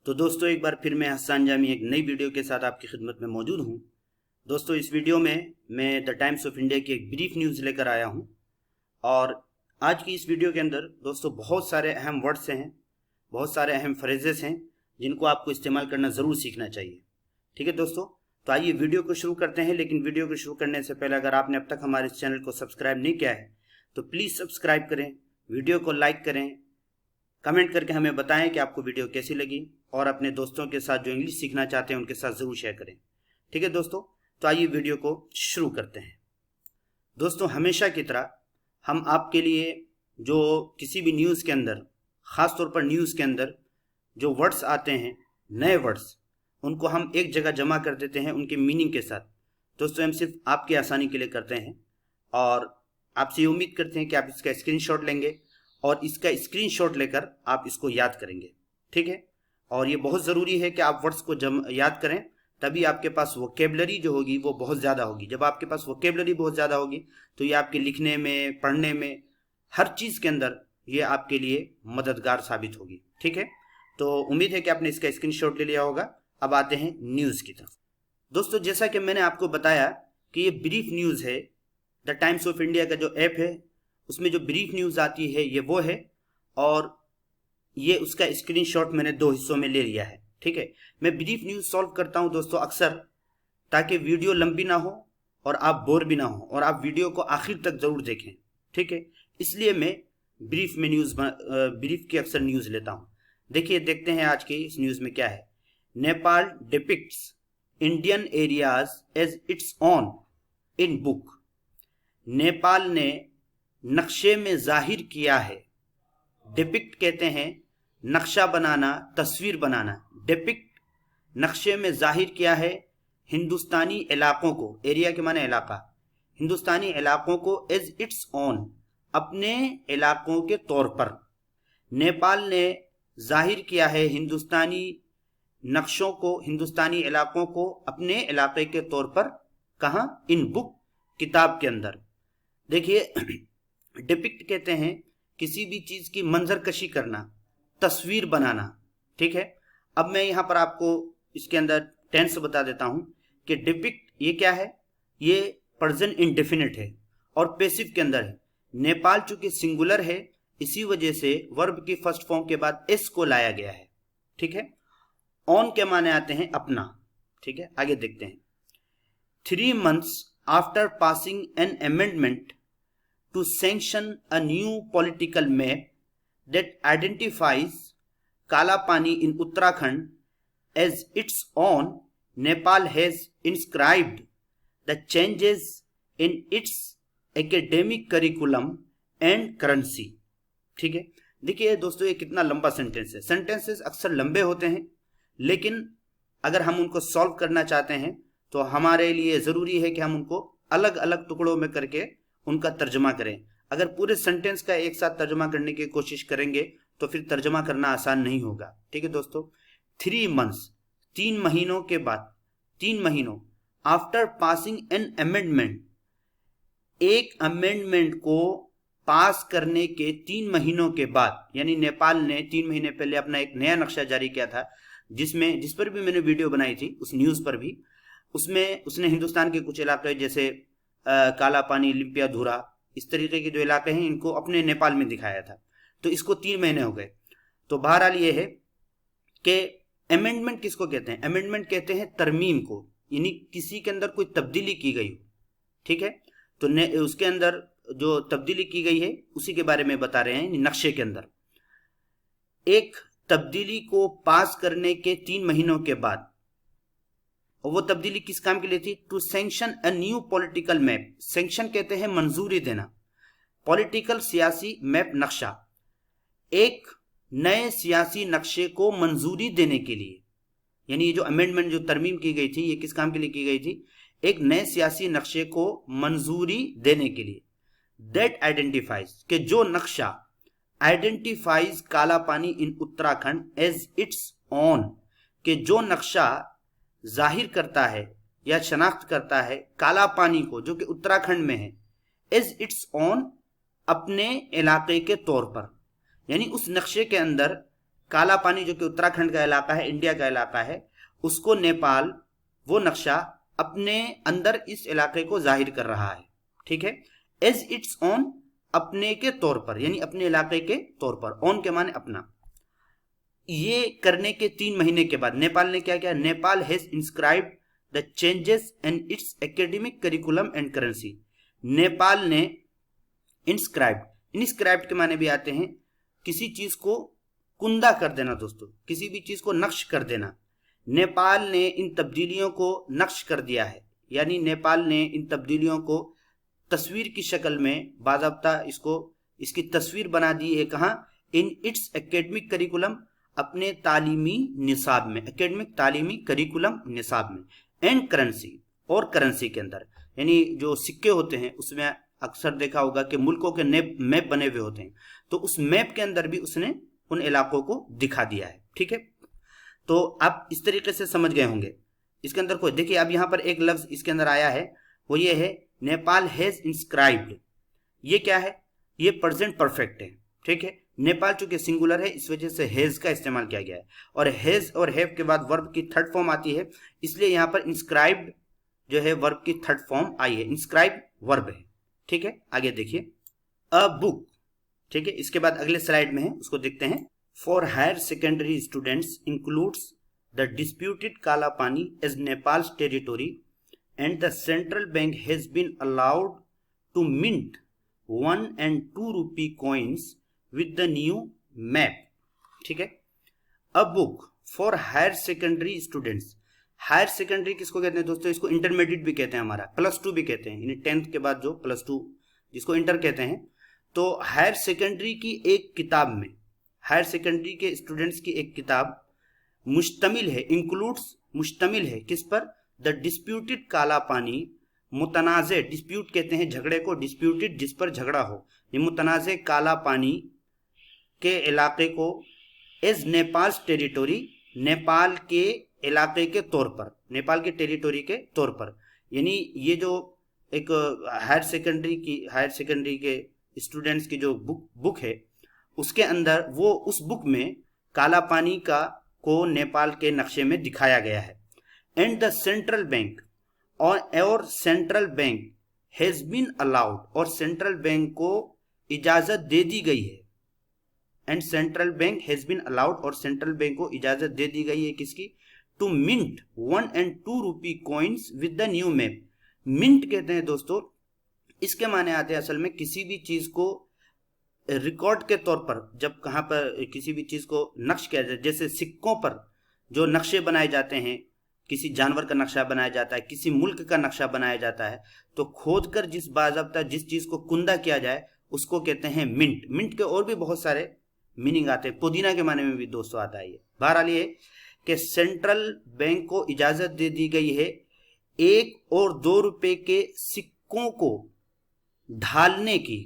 तो दोस्तों एक बार फिर मैं हसन जामी एक नई वीडियो के साथ आपकी खिदमत में मौजूद हूँ। दोस्तों इस वीडियो में मैं द टाइम्स ऑफ इंडिया की एक ब्रीफ न्यूज़ लेकर आया हूँ और आज की इस वीडियो के अंदर दोस्तों बहुत सारे अहम वर्ड्स हैं, बहुत सारे अहम फ्रेजेस हैं जिनको आपको इस्तेमाल करना ज़रूर सीखना चाहिए। ठीक है दोस्तों, तो आइए वीडियो को शुरू करते हैं। लेकिन वीडियो को शुरू करने से पहले अगर आपने अब तक हमारे इस चैनल को सब्सक्राइब नहीं किया है तो प्लीज़ सब्सक्राइब करें, वीडियो को लाइक करें, कमेंट करके हमें बताएं कि आपको वीडियो कैसी लगी और अपने दोस्तों के साथ जो इंग्लिश सीखना चाहते हैं उनके साथ ज़रूर शेयर करें। ठीक है दोस्तों, तो आइए वीडियो को शुरू करते हैं। दोस्तों हमेशा की तरह हम आपके लिए जो किसी भी न्यूज़ के अंदर, ख़ास तौर पर न्यूज़ के अंदर जो वर्ड्स आते हैं, नए वर्ड्स, उनको हम एक जगह जमा कर देते हैं उनके मीनिंग के साथ। दोस्तों हम सिर्फ आपकी आसानी के लिए करते हैं और आपसे उम्मीद करते हैं कि आप इसका स्क्रीनशॉट लेंगे और इसका स्क्रीनशॉट लेकर आप इसको याद करेंगे। ठीक है, और ये बहुत ज़रूरी है कि आप वर्ड्स को याद करें, तभी आपके पास वोकेबलरी जो होगी वो बहुत ज़्यादा होगी। जब आपके पास वोकेबलरी बहुत ज़्यादा होगी तो ये आपके लिखने में, पढ़ने में, हर चीज़ के अंदर ये आपके लिए मददगार साबित होगी। ठीक है, तो उम्मीद है कि आपने इसका स्क्रीनशॉट ले लिया होगा। अब आते हैं न्यूज़ की तरफ। दोस्तों जैसा कि मैंने आपको बताया कि ये ब्रीफ न्यूज़ है, द टाइम्स ऑफ इंडिया का जो ऐप है उसमें जो ब्रीफ न्यूज़ आती है ये वो है, और ये उसका स्क्रीनशॉट मैंने दो हिस्सों में ले लिया है। ठीक है, मैं ब्रीफ न्यूज़ सॉल्व करता हूं दोस्तों अक्सर, ताकि वीडियो लंबी ना हो और आप बोर भी ना हो और आप वीडियो को आखिर तक ज़रूर देखें। ठीक है, इसलिए मैं ब्रीफ की अक्सर न्यूज़ लेता हूं। देखिए, देखते हैं आज की इस न्यूज़ में क्या है। Nepal depicts Indian areas as its own in book. Nepal ने नक्शे में जाहिर किया है, डिपिक्ट कहते हैं नक्शा बनाना, तस्वीर बनाना। डिपिक्ट नक्शे में जाहिर किया है हिंदुस्तानी इलाकों को, एरिया के माने इलाका, हिंदुस्तानी इलाकों को एज इट्स ओन, अपने इलाकों के तौर पर। नेपाल ने जाहिर किया है हिंदुस्तानी नक्शों को, हिंदुस्तानी इलाकों को अपने इलाके के तौर पर। कहाँ? इन बुक, किताब के अंदर। देखिए डिपिक्ट कहते हैं किसी भी चीज़ की मंजरकशी करना, तस्वीर बनाना। ठीक है, अब मैं यहाँ पर आपको इसके अंदर टेंस बता देता हूँ कि डिपिक्ट ये क्या है, ये प्रेजेंट इंडेफिनिट है और पैसिव के अंदर है। नेपाल चूंकि सिंगुलर है इसी वजह से वर्ब की फर्स्ट फॉर्म के बाद एस को लाया गया है। ठीक है, ऑन के माने आते हैं अपना। ठीक है, आगे देखते हैं। 3 months after passing an amendment to sanction a new political map that identifies Kalapani in Uttarakhand as its own, Nepal has inscribed the changes in its academic curriculum and currency। ठीक है, देखिए दोस्तों ये कितना लंबा सेंटेंस है। Sentences अक्सर लंबे होते हैं, लेकिन अगर हम उनको सॉल्व करना चाहते हैं तो हमारे लिए ज़रूरी है कि हम उनको अलग अलग टुकड़ों में करके उनका तर्जमा करें। अगर पूरे सेंटेंस का एक साथ तर्जमा करने की कोशिश करेंगे तो फिर तर्जमा करना आसान नहीं होगा। ठीक है दोस्तों, 3 months, 3 महीनों के बाद, 3 महीनों, आफ्टर पासिंग एन अमेंडमेंट, एक अमेंडमेंट को पास करने के 3 महीनों के बाद, यानी नेपाल ने 3 महीने पहले अपना एक नया नक्शा जारी किया था, जिस पर भी मैंने वीडियो बनाई थी, उस न्यूज़ पर भी, उसमें उसने हिंदुस्तान के कुछ इलाके जैसे काला पानी, लिम्पिया धुरा, इस तरीके के जो इलाके हैं इनको अपने नेपाल में दिखाया था। तो इसको 3 महीने हो गए। तो बहरहाल ये है कि अमेंडमेंट किसको कहते हैं? अमेंडमेंट कहते हैं तरमीम को, यानी किसी के अंदर कोई तब्दीली की गई हो। ठीक है, तो उसके अंदर जो तब्दीली की गई है उसी के बारे में बता रहे हैं। नक्शे के अंदर एक तब्दीली को पास करने के 3 महीनों के बाद, और वो तब्दीली किस काम के लिए थी? To sanction a new political map. Sanction कहते हैं मंजूरी देना, पॉलिटिकल सियासी मैप, नक्शा, एक नए सियासी नक्शे को मंजूरी देने के लिए। यानी ये जो अमेंडमेंट, जो तरमीम की गई थी, ये किस काम के लिए की गई थी? एक नए सियासी नक्शे को मंजूरी देने के लिए। दैट आइडेंटिफाइज, के जो नक्शा, आइडेंटिफाइज काला पानी इन उत्तराखंड एज इट्स ओन, के जो नक्शा जाहिर करता है या शनाख्त करता है काला पानी को, जो कि उत्तराखंड में है, एज इट्स ओन, अपने इलाके के तौर पर। यानी उस नक्शे के अंदर काला पानी जो कि उत्तराखंड का इलाका है, इंडिया का इलाका है, उसको नेपाल वो नक्शा अपने अंदर इस इलाके को जाहिर कर रहा है, ठीक है, एज इट्स ऑन, अपने के तौर पर, यानी अपने इलाके के तौर पर, ऑन के माने अपना। ये करने के 3 महीने के बाद नेपाल ने क्या किया, Nepal has inscribed the changes in its academic curriculum and currency. Nepal ने इंस्क्राइब्ड के माने भी आते हैं किसी चीज को कुंदा कर देना दोस्तों, किसी भी चीज को नक्श कर देना। नेपाल ने इन तब्दीलियों को नक्श कर दिया है, यानी नेपाल ने इन तब्दीलियों को तस्वीर की शक्ल में बाज़ाब्ता इसकी तस्वीर बना दी है। कहाँ, इन इट्स एकेडमिक करिकुलम, अपने तालीमी निसाब में, एकेडमिक तालीमी करिकुलम निसाब में, एंड करेंसी, और करेंसी के अंदर, यानी जो सिक्के होते हैं उसमें अक्सर देखा होगा कि मुल्कों के मैप बने हुए होते हैं, तो उस मैप के अंदर भी उसने उन इलाकों को दिखा दिया है, ठीक है। तो आप इस तरीके से समझ गए होंगे। इसके अंदर कोई देखिए, अब यहाँ पर एक लफ्ज इसके अंदर आया है, वो ये है नेपाल हैज इंस्क्राइब्ड। ये क्या है, ये प्रेजेंट परफेक्ट है, ठीक है। नेपाल चूंकि सिंगुलर है, इस वजह से हैज का इस्तेमाल किया गया है, और हैज और हैव के बाद वर्ब की थर्ड फॉर्म आती है, इसलिए यहाँ पर इंस्क्राइब्ड जो है वर्ब की थर्ड फॉर्म आई है, इंस्क्राइब वर्ब है, ठीक है। आगे देखिए, अ बुक, ठीक है। इसके बाद अगले स्लाइड में है, उसको देखते हैं। For higher secondary students includes the disputed Kalapani as Nepal's territory and the central bank has been allowed to mint 1 and 2 rupee coins with the new map, ठीक है। A book for higher secondary students. Higher secondary किसको कहते हैं दोस्तों, इसको intermediate भी कहते हैं, हमारा +2 भी कहते हैं, यानी 10th के बाद जो +2 जिसको इंटर कहते हैं। तो हायर सेकेंडरी की एक किताब में, हायर सेकेंडरी के स्टूडेंट्स की एक किताब मुश्तमिल है, इंक्लूड्स मुश्तमिल है किस पर, द डिस्प्यूटेड काला पानी, मुतनाज़े, डिस्प्यूट कहते हैं झगड़े को, डिस्प्यूटेड जिस पर झगड़ा हो, ये मुतनाज़े काला पानी के इलाके को, एज नेपाल्स टेरिटोरी, नेपाल के इलाके के तौर पर, नेपाल के टेरिटोरी के तौर पर, यानी ये जो एक हायर सेकेंडरी के स्टूडेंट्स की जो बुक है, उसके अंदर वो उस बुक में काला पानी को नेपाल के नक्शे में दिखाया गया है। एंड द सेंट्रल बैंक, और central bank has been allowed, और सेंट्रल बैंक को इजाजत दे दी गई है। And central bank has been allowed, और सेंट्रल बैंक को इजाजत दे दी गई है किसकी, to mint 1 and 2 rupee coins with the new map. Mint कहते हैं दोस्तों, इसके माने आते हैं असल में किसी भी चीज को रिकॉर्ड के तौर पर, जब कहाँ पर किसी भी चीज को नक्श किया जाए, जैसे सिक्कों पर जो नक्शे बनाए जाते हैं, किसी जानवर का नक्शा बनाया जाता है, किसी मुल्क का नक्शा बनाया जाता है, तो खोद कर जिस बाज़ाब्ता जिस चीज को कुंदा किया जाए उसको कहते हैं मिंट। मिंट के और भी बहुत सारे मीनिंग आते हैं, पुदीना के माने में भी दोस्तों आता है। ये बहरहाल ये कि सेंट्रल बैंक को इजाजत दे दी गई है 1 और 2 रुपए के सिक्कों को ढालने की,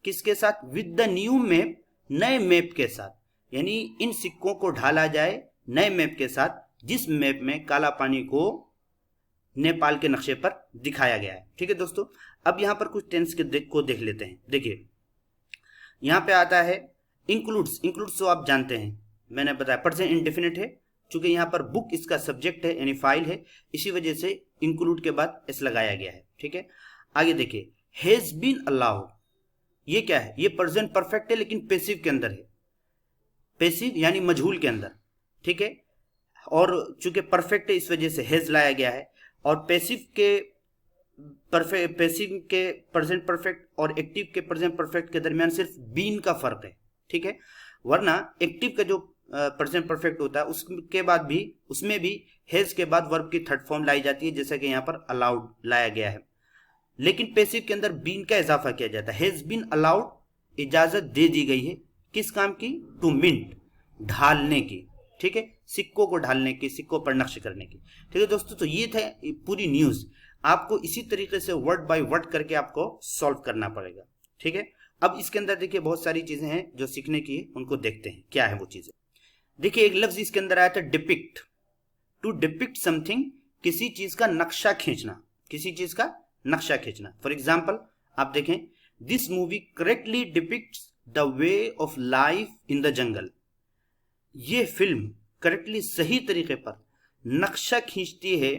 किसके साथ, विद द न्यू मैप, नए मैप के साथ, यानी इन सिक्कों को ढाला जाए नए मैप के साथ, जिस मैप में काला पानी को नेपाल के नक्शे पर दिखाया गया है, ठीक है दोस्तों। अब यहां पर कुछ टेंस को देख लेते हैं। देखिए यहां पे आता है इंक्लूड्स। इंक्लूड्स तो आप जानते हैं, मैंने बताया प्रेजेंट इंडेफिनिट है, चूंकि यहां पर बुक इसका सब्जेक्ट है यानी फाइल है, इसी वजह से इंक्लूड के बाद एस लगाया गया है, ठीक है। आगे देखिए, हैज बीन अलाउड, ये क्या है, ये प्रेजेंट परफेक्ट है लेकिन पैसिव के अंदर है, पैसिव यानी मजहूल के अंदर, ठीक है। और चूंकि परफेक्ट है इस वजह से हैज लाया गया है, और पैसिव के प्रेजेंट परफेक्ट और एक्टिव के प्रेजेंट परफेक्ट के दरमियान सिर्फ बीन का फर्क है, ठीक है। वरना एक्टिव का जो प्रेजेंट परफेक्ट होता है उसके बाद भी, उसमें भी हैज के बाद वर्ब की थर्ड फॉर्म लाई जाती है, जैसा कि यहाँ पर अलाउड लाया गया है। लेकिन पैसिव के अंदर बीन का इजाफा किया जाता है। हैज बीन अलाउड, इजाजत दे दी गई है किस काम की, टू मिंट, ढालने की, ठीक है, सिक्कों को ढालने की, सिक्कों पर नक्श करने की, ठीक है दोस्तों। तो ये था पूरी न्यूज, आपको इसी तरीके से वर्ड बाय वर्ड करके आपको सॉल्व करना पड़ेगा, ठीक है। अब इसके अंदर देखिए बहुत सारी चीजें हैं जो सीखने की है, उनको देखते हैं क्या है वो चीजें। देखिए एक लफ्ज इसके अंदर आया था डिपिक्ट, टू डिपिक्ट समथिंग, किसी चीज का नक्शा खींचना, किसी चीज का नक्शा खींचना। फॉर एग्जाम्पल आप देखें, this movie correctly depicts the way of life in the jungle. ये फिल्म करेक्टली सही तरीके पर नक्शा खींचती है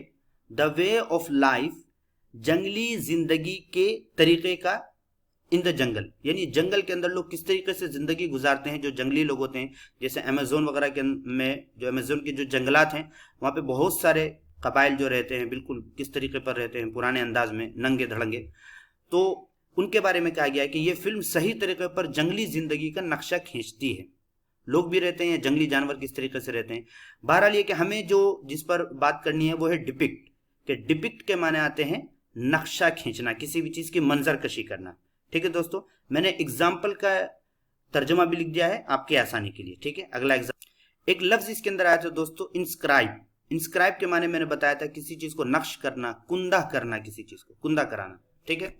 द वे ऑफ लाइफ, जंगली जिंदगी के तरीके का इन द जंगल, यानी जंगल के अंदर लोग किस तरीके से जिंदगी गुजारते हैं। जो जंगली लोग होते हैं, जैसे अमेजोन वगैरह के में जो अमेजोन के जो जंगलात हैं वहाँ पे बहुत सारे कबाइल जो रहते हैं बिल्कुल किस तरीके पर रहते हैं, पुराने अंदाज में, नंगे धड़ंगे। तो उनके बारे में कहा गया है कि ये फिल्म सही तरीके पर जंगली जिंदगी का नक्शा खींचती है। लोग भी रहते हैं, जंगली जानवर किस तरीके से रहते हैं। बहरहाल ये कि हमें जो जिस पर बात करनी है वो है डिपिक्ट, कि डिपिक्ट के माने आते हैं नक्शा खींचना, किसी भी चीज की मंजर कशी करना। ठीक है दोस्तों, मैंने एग्जाम्पल का तर्जमा भी लिख दिया है आपकी आसानी के लिए। ठीक है, अगला एग्जाम्पल, एक लफ्ज इसके अंदर आया था दोस्तों इंस्क्राइब। इंस्क्राइब के माने मैंने बताया था किसी चीज को नक्श करना, कुंदा करना, किसी चीज को कुंदा कराना। ठीक है,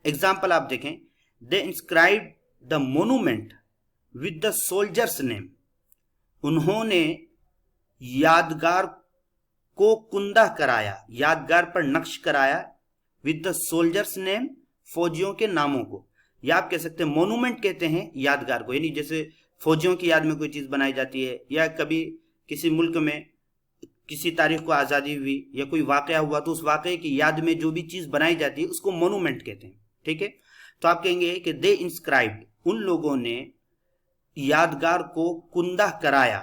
एग्जाम्पल आप देखें, they inscribe the monument with the soldiers name. उन्होंने यादगार को कुंदा कराया, यादगार पर नक्श कराया, विद द सोल्जर्स नेम, फौजियों के नामों को। या आप कह सकते हैं मोन्यूमेंट कहते हैं यादगार को, यानी जैसे फौजियों की याद में कोई चीज बनाई जाती है, या कभी किसी मुल्क में किसी तारीख को आजादी हुई या कोई वाकया हुआ तो उस वाकये की याद में जो भी चीज बनाई जाती है उसको मोन्यूमेंट कहते हैं। ठीक है, तो आप कहेंगे कि दे इंस्क्राइब्ड, उन लोगों ने यादगार को कुंदा कराया।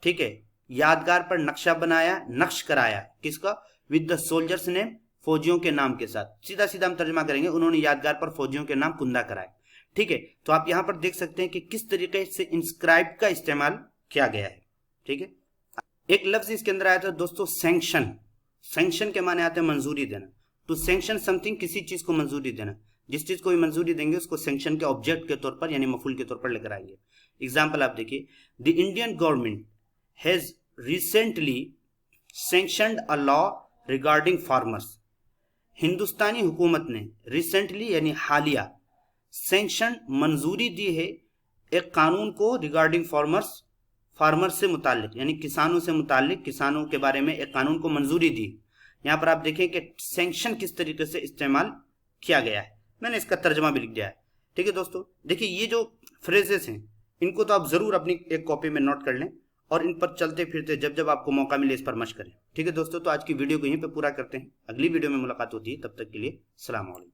ठीक है, यादगार पर नक्शा बनाया, नक्श कराया, किसका? विद द सोल्जर्स नेम, फौजियों के नाम के साथ। सीधा सीधा हम तर्जुमा करेंगे, उन्होंने यादगार पर फौजियों के नाम कुंदा कराया। ठीक है, तो आप यहां पर देख सकते हैं कि किस तरीके से इंस्क्राइब का इस्तेमाल किया गया है। ठीक है, एक लफ्ज इसके अंदर आया था दोस्तों सैंक्शन। सैंक्शन के माने आते हैं मंजूरी देना। टू सैंक्शन समथिंग, किसी चीज को मंजूरी देना। जिस चीज को भी मंजूरी देंगे उसको सैंक्शन के ऑब्जेक्ट के तौर पर यानी मफूल के तौर पर लेकर आएंगे। एग्जाम्पल आप देखिए, the Indian government has recently sanctioned a law regarding farmers. हिंदुस्तानी हुकूमत ने रिसेंटली यानी हालिया सैंक्शन, मंजूरी दी है एक कानून को रिगार्डिंग फार्मर्स, फार्मर्स से मुतालिक यानी किसानों से मुतालिक, किसानों के बारे में एक कानून को मंजूरी दी। यहाँ पर आप देखें कि सैंक्शन किस तरीके से इस्तेमाल किया गया है, मैंने इसका तर्जमा भी लिख दिया है। ठीक है दोस्तों, देखिए ये जो फ्रेजेस हैं इनको तो आप जरूर अपनी एक कॉपी में नोट कर लें और इन पर चलते फिरते जब जब आपको मौका मिले इस पर मशक करें। ठीक है दोस्तों, तो आज की वीडियो को यहीं पे पूरा करते हैं। अगली वीडियो में मुलाकात होती है, तब तक के लिए सलाम अलैकुम।